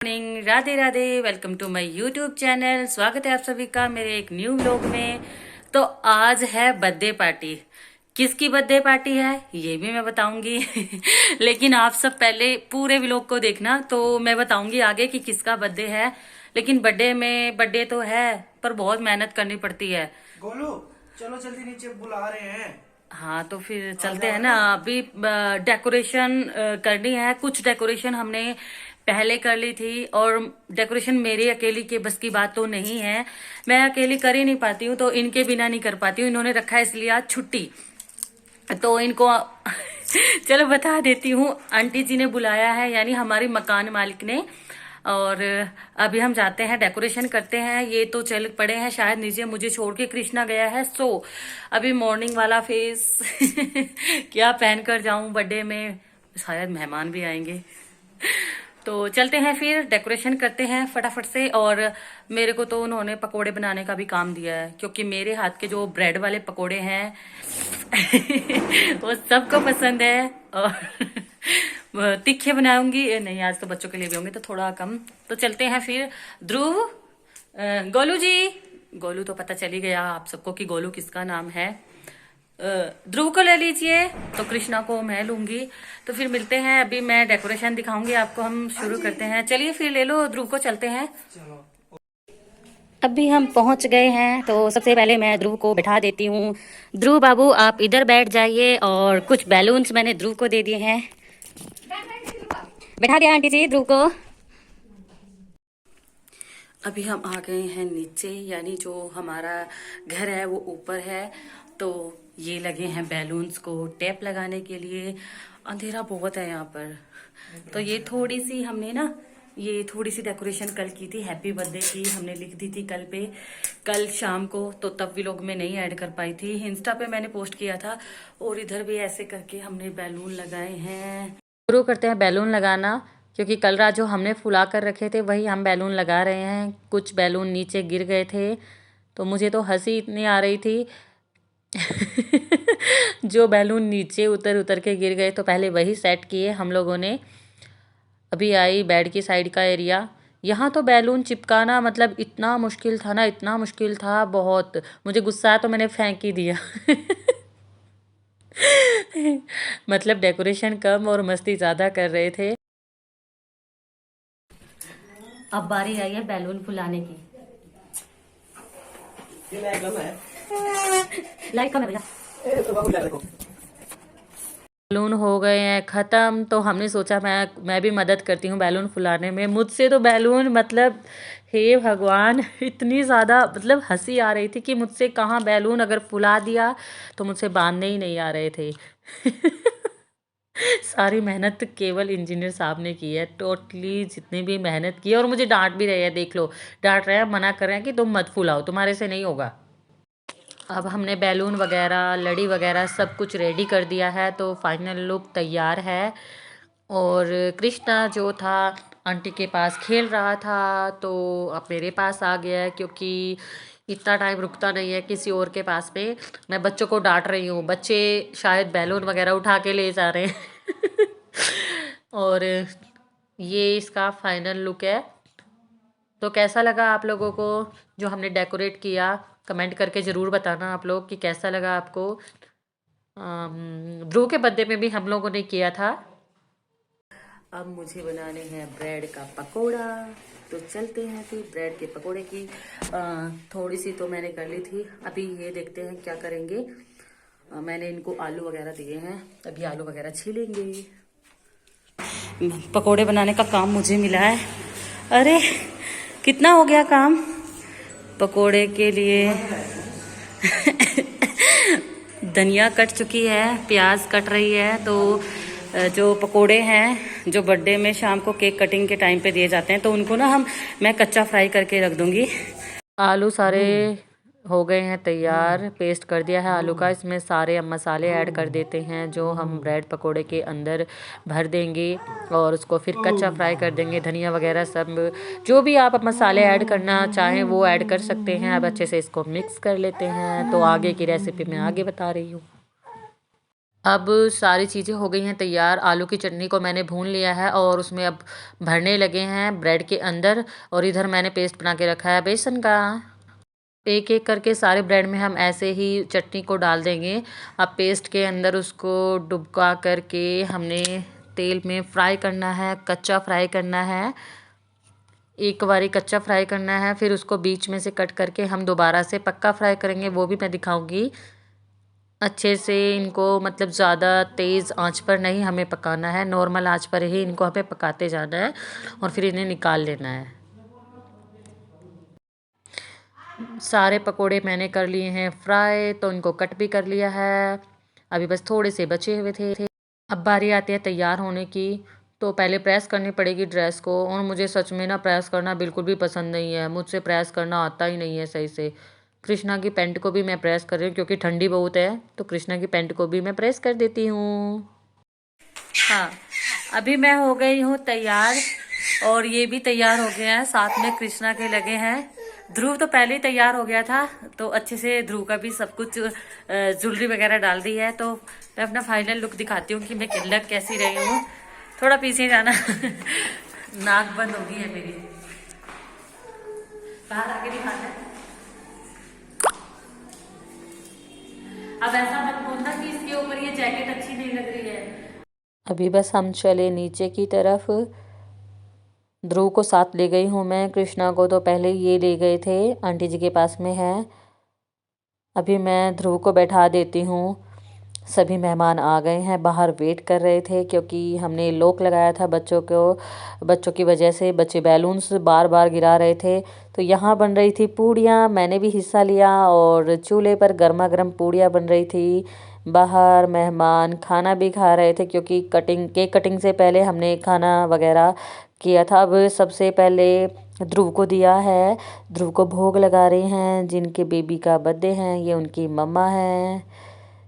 Morning, Radhe Radhe. Welcome to my YouTube channel. स्वागत है आप सभी का मेरे एक न्यू व्लॉग में। तो आज है बर्थडे पार्टी। किसकी बर्थडे पार्टी है ये भी मैं बताऊंगी लेकिन आप सब पहले पूरे व्लॉग को देखना, तो मैं बताऊंगी आगे कि किसका बर्थडे है। लेकिन बर्थडे तो है पर बहुत मेहनत करनी पड़ती है। गोलू, चलो जल्दी नीचे बुला रहे हैं। हाँ तो फिर चलते हैं ना। अभी डेकोरेशन करनी है। कुछ डेकोरेशन हमने पहले कर ली थी और डेकोरेशन मेरी अकेली के बस की बात तो नहीं है। मैं अकेली कर ही नहीं पाती हूँ, तो इनके बिना नहीं कर पाती हूँ। इन्होंने रखा है इसलिए आज छुट्टी, तो इनको चलो बता देती हूँ। आंटी जी ने बुलाया है, यानी हमारी मकान मालिक ने। और अभी हम जाते हैं, डेकोरेशन करते हैं। ये तो चल पड़े हैं शायद नीचे, मुझे छोड़ के कृष्णा गया है। सो अभी मॉर्निंग वाला फेस क्या पहन कर जाऊं बर्थडे में, शायद मेहमान भी आएंगे। तो चलते हैं फिर, डेकोरेशन करते हैं फटाफट से। और मेरे को तो उन्होंने पकोड़े बनाने का भी काम दिया है, क्योंकि मेरे हाथ के जो ब्रेड वाले पकोड़े हैं वो सबको पसंद है। और तीखे बनाऊंगी, नहीं आज तो बच्चों के लिए भी होंगे तो थोड़ा कम। तो चलते हैं फिर। ध्रुव, गोलू जी, गोलू तो पता चल ही गया आप सबको कि गोलू किसका नाम है। ध्रुव को ले लीजिए, तो कृष्णा को मैं लूंगी। तो फिर मिलते हैं, अभी मैं डेकोरेशन दिखाऊंगी आपको। हम शुरू करते हैं, चलिए फिर ले लो ध्रुव को, चलते हैं। चलो। अभी हम पहुंच गए हैं, तो सबसे पहले मैं ध्रुव को बैठा देती हूँ। ध्रुव बाबू आप इधर बैठ जाइए, और कुछ बैलून्स मैंने ध्रुव को दे दिए हैं। बैठा दिया आंटी जी ध्रुव को। अभी हम आ गए हैं नीचे, यानी जो हमारा घर है वो ऊपर है। तो ये लगे हैं बैलून्स को टेप लगाने के लिए। अंधेरा बहुत है यहाँ पर, तो ये थोड़ी सी डेकोरेशन कल की थी। हैप्पी बर्थडे की हमने लिख दी थी कल शाम को, तो तब भी लोग में नहीं ऐड कर पाई थी। इंस्टा पे मैंने पोस्ट किया था। और इधर भी ऐसे करके हमने बैलून लगाए हैं। शुरू करते हैं बैलून लगाना, क्योंकि कल रात जो हमने फुला कर रखे थे वही हम बैलून लगा रहे हैं। कुछ बैलून नीचे गिर गए थे, तो मुझे तो हंसी इतनी आ रही थी जो बैलून नीचे उतर उतर के गिर गए, तो पहले वही सेट किए हम लोगों ने। अभी आई बेड की साइड का एरिया। यहाँ तो बैलून चिपकाना मतलब इतना मुश्किल था ना, इतना मुश्किल था बहुत। मुझे गुस्सा आया तो मैंने फेंक ही दिया मतलब डेकोरेशन कम और मस्ती ज़्यादा कर रहे थे। अब बारी आई है बैलून फुलाने की। लाइट कम है भैया। बैलून हो गए हैं ख़त्म, तो हमने सोचा मैं भी मदद करती हूँ बैलून फुलाने में। मुझसे तो बैलून मतलब हे भगवान इतनी ज़्यादा मतलब हंसी आ रही थी कि मुझसे कहाँ बैलून अगर फुला दिया तो मुझसे बांधने ही नहीं आ रहे थे सारी मेहनत केवल इंजीनियर साहब ने की है, टोटली जितनी भी मेहनत की है। और मुझे डांट भी रहे हैं, देख लो डांट रहे हैं, मना कर रहे हैं कि तुम मत फुलाओ, तुम्हारे से नहीं होगा। अब हमने बैलून वगैरह लड़ी वगैरह सब कुछ रेडी कर दिया है, तो फाइनल लुक तैयार है। और कृष्णा जो था आंटी के पास खेल रहा था, तो अब मेरे पास आ गया है, क्योंकि इतना टाइम रुकता नहीं है किसी और के पास में। मैं बच्चों को डांट रही हूँ, बच्चे शायद बैलून वगैरह उठा के ले जा रहे हैं और ये इसका फाइनल लुक है। तो कैसा लगा आप लोगों को जो हमने डेकोरेट किया, कमेंट करके ज़रूर बताना आप लोग कि कैसा लगा आपको। ध्रुव के बर्थडे में भी हम लोगों ने किया था। अब मुझे बनाने हैं ब्रेड का पकोड़ा, तो चलते हैं फिर ब्रेड के पकोड़े की। थोड़ी सी तो मैंने कर ली थी, अभी ये देखते हैं क्या करेंगे। मैंने इनको आलू वगैरह दिए हैं, अभी आलू वगैरह छीलेंगे। पकोड़े बनाने का काम मुझे मिला है। अरे कितना हो गया काम पकोड़े के लिए धनिया कट चुकी है, प्याज कट रही है। तो जो पकोड़े हैं जो बर्थडे में शाम को केक कटिंग के टाइम पे दिए जाते हैं, तो उनको ना मैं कच्चा फ्राई करके रख दूंगी। आलू सारे हो गए हैं तैयार, पेस्ट कर दिया है आलू का। इसमें सारे अब मसाले ऐड कर देते हैं जो हम ब्रेड पकोड़े के अंदर भर देंगे, और उसको फिर कच्चा फ्राई कर देंगे। धनिया वगैरह सब जो भी आप मसाले ऐड करना चाहें वो ऐड कर सकते हैं। अब अच्छे से इसको मिक्स कर लेते हैं, तो आगे की रेसिपी मैं आगे बता रही हूँ। अब सारी चीज़ें हो गई हैं तैयार। आलू की चटनी को मैंने भून लिया है और उसमें अब भरने लगे हैं ब्रेड के अंदर। और इधर मैंने पेस्ट बना के रखा है बेसन का। एक एक करके सारे ब्रेड में हम ऐसे ही चटनी को डाल देंगे। अब पेस्ट के अंदर उसको डुबका करके हमने तेल में फ्राई करना है, कच्चा फ्राई करना है। एक बारी कच्चा फ्राई करना है, फिर उसको बीच में से कट करके हम दोबारा से पक्का फ्राई करेंगे, वो भी मैं दिखाऊंगी। अच्छे से इनको मतलब ज़्यादा तेज़ आंच पर नहीं हमें पकाना है, नॉर्मल आंच पर ही इनको हमें पकाते जाना है और फिर इन्हें निकाल लेना है। सारे पकोड़े मैंने कर लिए हैं फ्राई, तो इनको कट भी कर लिया है। अभी बस थोड़े से बचे हुए थे। अब बारी आती है तैयार होने की। तो पहले प्रेस करनी पड़ेगी ड्रेस को, और मुझे सच में ना प्रेस करना बिल्कुल भी पसंद नहीं है। मुझसे प्रेस करना आता ही नहीं है सही से। कृष्णा की पैंट को भी मैं प्रेस कर रही हूँ क्योंकि ठंडी बहुत है, तो कृष्णा की पैंट को भी मैं प्रेस कर देती हूँ। हाँ, अभी मैं हो गई हूँ तैयार और ये भी तैयार हो गया है, साथ में कृष्णा के लगे हैं। ध्रुव तो पहले ही तैयार हो गया था, तो अच्छे से ध्रुव का भी सब कुछ ज्वेलरी वगैरह डाल दी है। तो मैं अपना फाइनल लुक दिखाती हूँ कि मैं लग कैसी रही हूँ। थोड़ा पीछे जाना नाक बंद हो गई है मेरी, बाहर आके दिखाना है। अब ऐसा मत बोलना कि इसके ऊपर ये जैकेट अच्छी नहीं लग रही है। अभी बस हम चले नीचे की तरफ। ध्रुव को साथ ले गई हूँ मैं, कृष्णा को तो पहले ये ले गए थे, आंटी जी के पास में है। अभी मैं ध्रुव को बैठा देती हूँ। सभी मेहमान आ गए हैं, बाहर वेट कर रहे थे क्योंकि हमने लॉक लगाया था बच्चों की वजह से बच्चे बैलून्स बार बार गिरा रहे थे। तो यहाँ बन रही थी पूड़ियाँ, मैंने भी हिस्सा लिया और चूल्हे पर गर्मा गर्म पूड़ियाँ बन रही थी। बाहर मेहमान खाना भी खा रहे थे क्योंकि केक कटिंग से पहले हमने खाना वगैरह किया था। अब सबसे पहले ध्रुव को दिया है, ध्रुव को भोग लगा रहे हैं। जिनके बेबी का बर्थडे है ये उनकी मम्मा है,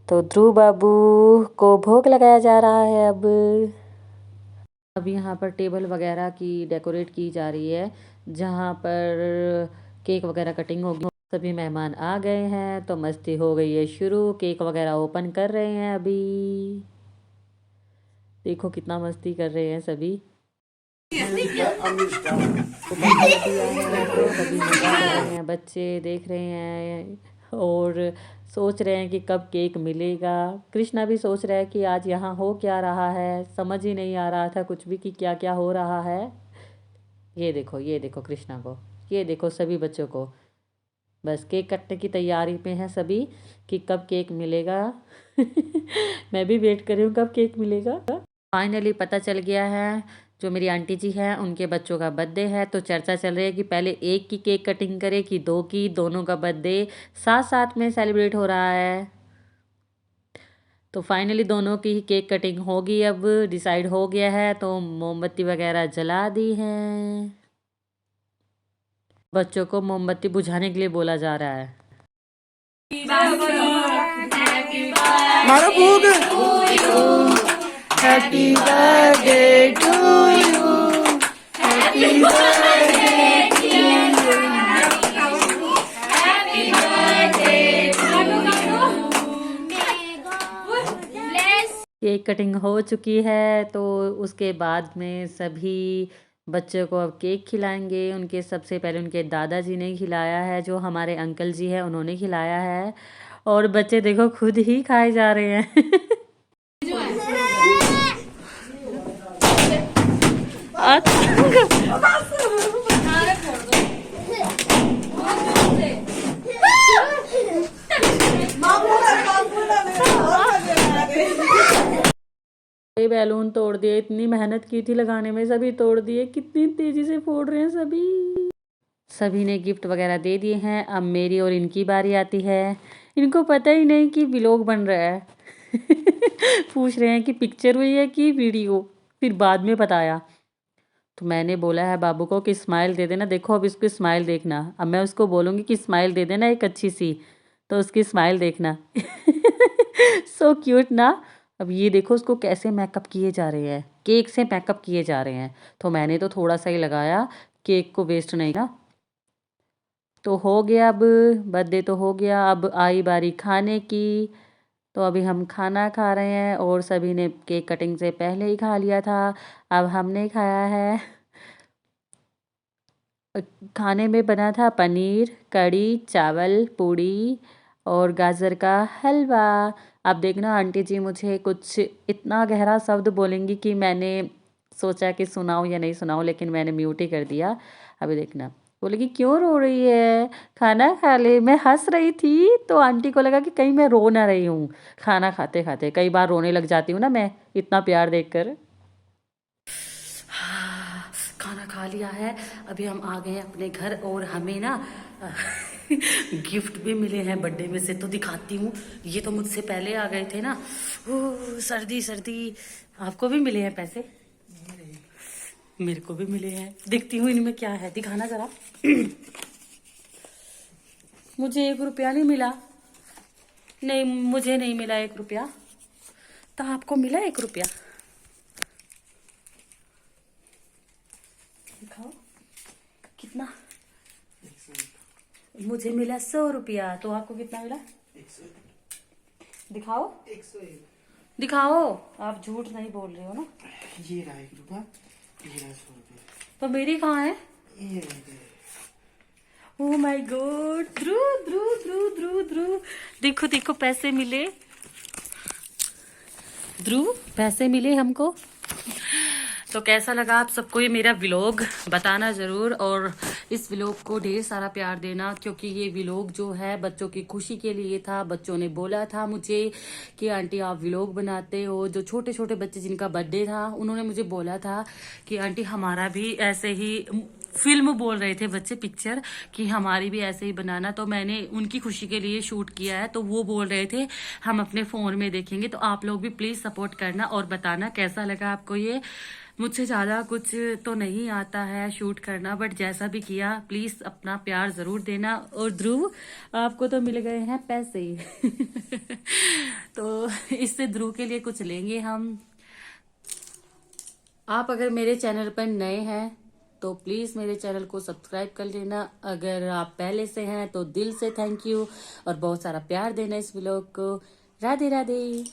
तो ध्रुव बाबू को भोग लगाया जा रहा है। अब यहाँ पर टेबल वगैरह की डेकोरेट की जा रही है, जहाँ पर केक वगैरह कटिंग होगी। सभी मेहमान आ गए हैं तो मस्ती हो गई है शुरू। केक वगैरह ओपन कर रहे हैं अभी। देखो कितना मस्ती कर रहे हैं सभी। ओपन कर दिया है तो सभी मजा कर रहे हैं, बच्चे देख रहे हैं और सोच रहे हैं कि कब केक मिलेगा। कृष्णा भी सोच रहा है कि आज यहाँ हो क्या रहा है, समझ ही नहीं आ रहा था कुछ भी कि क्या क्या हो रहा है। ये देखो कृष्णा को, ये देखो सभी बच्चों को, बस केक कटने की तैयारी में है सभी कि कब केक मिलेगा। मैं भी वेट कर रही हूँ कब केक मिलेगा। फाइनली पता चल गया है, जो मेरी आंटी जी हैं उनके बच्चों का बर्थडे है। तो चर्चा चल रही है कि पहले एक की केक कटिंग करे कि दो की, दोनों का बर्थडे साथ साथ में सेलिब्रेट हो रहा है। तो फाइनली दोनों की ही केक कटिंग होगी, अब डिसाइड हो गया है। तो मोमबत्ती वगैरह जला दी हैं, बच्चों को मोमबत्ती बुझाने के लिए बोला जा रहा है। मारो भूग। Happy birthday to you, happy birthday to you, happy birthday cake cutting हो चुकी है, तो उसके बाद में सभी बच्चों को अब केक खिलाएंगे। उनके सबसे पहले उनके दादाजी ने खिलाया है, जो हमारे अंकल जी हैं उन्होंने खिलाया है, और बच्चे देखो खुद ही खाए जा रहे हैं। ये बैलून तोड़ दिए, इतनी मेहनत की थी लगाने में, सभी तोड़ दिए। कितनी तेजी से फोड़ रहे हैं सभी। सभी ने गिफ्ट वगैरह दे दिए हैं, अब मेरी और इनकी बारी आती है। इनको पता ही नहीं कि व्लॉग बन रहा है। पूछ रहे हैं कि पिक्चर हुई है कि वीडियो, फिर बाद में बताया। तो मैंने बोला है बाबू को कि स्माइल दे देना, देखो अब इसकी स्माइल देखना। अब मैं उसको बोलूँगी कि स्माइल दे देना एक अच्छी सी, तो उसकी स्माइल देखना। सो क्यूट ना। अब ये देखो उसको कैसे मेकअप किए जा रहे हैं, केक से मेकअप किए जा रहे हैं। तो मैंने तो थोड़ा सा ही लगाया, केक को वेस्ट नहीं ना। तो हो गया, अब बर्थडे तो हो गया, अब आई बारी खाने की। तो अभी हम खाना खा रहे हैं और सभी ने केक कटिंग से पहले ही खा लिया था। अब हमने खाया है। खाने में बना था पनीर, कढ़ी, चावल, पूड़ी और गाजर का हलवा। अब देखना आंटी जी मुझे कुछ इतना गहरा शब्द बोलेंगी कि मैंने सोचा कि सुनाऊं या नहीं सुनाऊं, लेकिन मैंने म्यूट ही कर दिया। अभी देखना बोलेगी क्यों रो रही है, खाना खा ले। मैं हंस रही थी तो आंटी को लगा कि कहीं मैं रो ना रही हूँ। खाना खाते खाते कई बार रोने लग जाती हूँ ना मैं, इतना प्यार देखकर। खाना खा लिया है। अभी हम आ गए हैं अपने घर और हमें ना गिफ्ट भी मिले हैं बर्थडे में से, तो दिखाती हूँ। ये तो मुझसे पहले आ गए थे ना। ओह सर्दी सर्दी। आपको भी मिले हैं पैसे? मेरे को भी मिले हैं। देखती हूँ इनमें क्या है, दिखाना जरा। मुझे 1 रुपया नहीं मिला। नहीं मुझे नहीं मिला 1 रुपया। तो आपको मिला 1 रुपया? दिखाओ कितना। मुझे मिला 100 रुपया। तो आपको कितना मिला? 101। दिखाओ 101। दिखाओ। आप झूठ नहीं बोल रहे हो ना? ये रहा 1 रुपया, ये रहा 100 रुपये। तो मेरी कहाँ है? ये रहा। Oh my God. ध्रुव ध्रुव ध्रुव ध्रुव ध्रुव, देखो देखो पैसे मिले। ध्रुव पैसे मिले हमको। तो कैसा लगा आप सबको ये मेरा व्लॉग, बताना ज़रूर। और इस व्लॉग को ढेर सारा प्यार देना, क्योंकि ये व्लॉग जो है बच्चों की खुशी के लिए था। बच्चों ने बोला था मुझे कि आंटी आप व्लॉग बनाते हो। जो छोटे छोटे बच्चे जिनका बर्थडे था उन्होंने मुझे बोला था कि आंटी हमारा भी ऐसे ही, फिल्म बोल रहे थे बच्चे, पिक्चर, कि हमारी भी ऐसे ही बनाना। तो मैंने उनकी खुशी के लिए शूट किया है। तो वो बोल रहे थे हम अपने फ़ोन में देखेंगे। तो आप लोग भी प्लीज़ सपोर्ट करना और बताना कैसा लगा आपको ये। मुझसे ज़्यादा कुछ तो नहीं आता है शूट करना, बट जैसा भी किया प्लीज़ अपना प्यार ज़रूर देना। और ध्रुव आपको तो मिल गए हैं पैसे। तो इससे ध्रुव के लिए कुछ लेंगे हम। आप अगर मेरे चैनल पर नए हैं तो प्लीज़ मेरे चैनल को सब्सक्राइब कर लेना। अगर आप पहले से हैं तो दिल से थैंक यू और बहुत सारा प्यार देना इस व्लॉग को। राधे राधे।